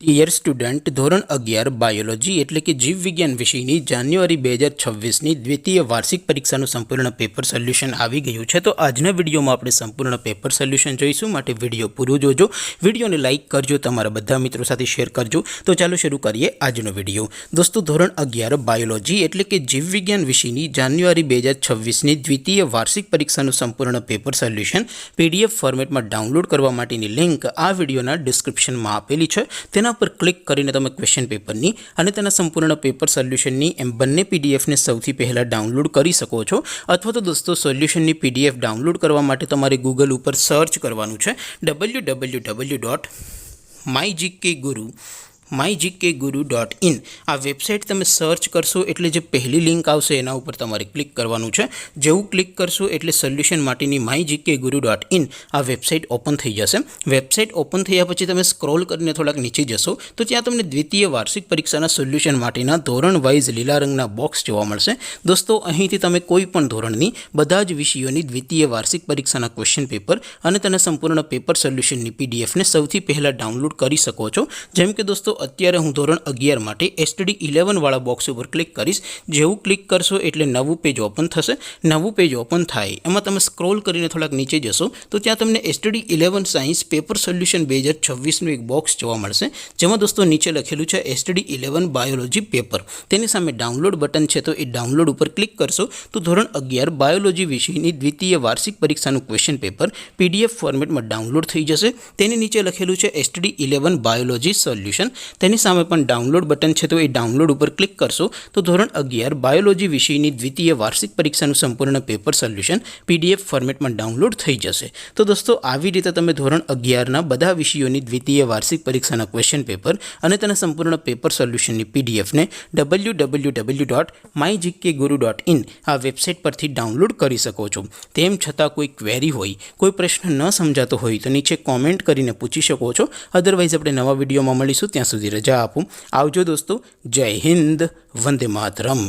Dear student, ધોરણ 11 biology એટલે કે જીવ વિજ્ઞાન વિષયની જાન્યુઆરી 2026ની દ્વિતીય વાર્ષિક પરીક્ષાનું સંપૂર્ણ પેપર સોલ્યુશન આવી ગયું છે। તો આજના વિડીયોમાં આપણે સંપૂર્ણ પેપર સોલ્યુશન જોઈશું, માટે વિડીયો પૂરો જોજો। વિડીયોને લાઇક કરજો, તમારા બધા મિત્રો સાથે શેર કરજો। તો ચાલો શરૂ કરીએ આજનો વિડીયો। દોસ્તો, ધોરણ 11 બાયોલોજી એટલે કે જીવ વિજ્ઞાન વિષયની જાન્યુઆરી 2026ની દ્વિતીય વાર્ષિક પરીક્ષાનું સંપૂર્ણ પેપર સોલ્યુશન PDF ફોર્મેટમાં ડાઉનલોડ કરવા માટેની લિંક આ વિડીયોના ડિસ્ક્રિપ્શનમાં આપેલી છે। તેના પર ક્લિક કરીને તમે ક્વેશ્ચન પેપરની અને તેના સંપૂર્ણ પેપર સોલ્યુશનની એમ બંને પીડીએફને સૌથી પહેલાં ડાઉનલોડ કરી શકો છો। અથવા તો દોસ્તો, સોલ્યુશનની પીડીએફ ડાઉનલોડ કરવા માટે તમારે ગૂગલ ઉપર સર્ચ કરવાનું છે www.mygkguru.in। આ વેબસાઇટ તમે સર્ચ કરશો એટલે જે પહેલી લિંક આવશે એના ઉપર તમારે ક્લિક કરવાનું છે। જેવું ક્લિક કરશો એટલે સોલ્યુશન માટેની mygkguru.in આ વેબસાઇટ ઓપન થઈ જશે। વેબસાઇટ ઓપન થયા પછી તમે સ્ક્રોલ કરીને થોડાક નીચે જશો તો ત્યાં તમને દ્વિતીય વાર્ષિક પરીક્ષાના સોલ્યુશન માટેના ધોરણ વાઇઝ લીલા રંગના બોક્સ જોવા મળશે। દોસ્તો, અહીંથી તમે કોઈ પણ ધોરણની બધા જ વિષયોની દ્વિતીય વાર્ષિક પરીક્ષાના ક્વેશ્ચન પેપર અને તેના સંપૂર્ણ પેપર સોલ્યુશનની પીડીએફને સૌથી પહેલાં ડાઉનલોડ કરી શકો છો। જેમ કે દોસ્તો, અત્યારે હું ધોરણ 11 માટે STD 11 વાળા બોક્સ ઉપર ક્લિક કરીશ। જેવું ક્લિક કરશો એટલે નવું પેજ ઓપન થશે। નવું પેજ ઓપન થાય એમાં તમે સ્ક્રોલ કરીને થોડાક નીચે જશો તો ત્યાં તમને STD 11 સાયન્સ પેપર સોલ્યુશન 2026નું એક બોક્સ જોવા મળશે, જેમાં દોસ્તો નીચે લખેલું છે STD 11 બાયોલોજી પેપર। તેની સામે ડાઉનલોડ બટન છે, તો એ ડાઉનલોડ ઉપર ક્લિક કરશો તો ધોરણ 11 બાયોલોજી વિષયની દ્વિતીય વાર્ષિક પરીક્ષાનું ક્વેશ્ચન પેપર PDF ફોર્મેટમાં ડાઉનલોડ થઈ જશે। તેની નીચે લખેલું છે STD 11 બાયોલોજી સોલ્યુશન। તેની સામે પણ ડાઉનલોડ બટન છે, તો એ ડાઉનલોડ ઉપર ક્લિક કરશો તો ધોરણ 11 બાયોલોજી વિષયની દ્વિતીય વાર્ષિક પરીક્ષાનું સંપૂર્ણ પેપર સોલ્યુશન PDF ફોર્મેટમાં ડાઉનલોડ થઈ જશે। તો દોસ્તો, આવી રીતે તમે ધોરણ 11ના બધા વિષયોની દ્વિતીય વાર્ષિક પરીક્ષાના ક્વેશ્ચન પેપર અને તેના સંપૂર્ણ પેપર સોલ્યુશનની પીડીએફને www.mygkguru.in આ વેબસાઇટ પરથી ડાઉનલોડ કરી શકો છો। તેમ છતાં કોઈ ક્વેરી હોય, કોઈ પ્રશ્ન ન સમજાતો હોય તો નીચે કોમેન્ટ કરીને પૂછી શકો છો। અદરવાઇઝ આપણે નવા વિડીયોમાં મળીશું, ત્યાં સુધી રજા આપો। આવજો દોસ્તો, જય હિન્દ, વંદે માતરમ।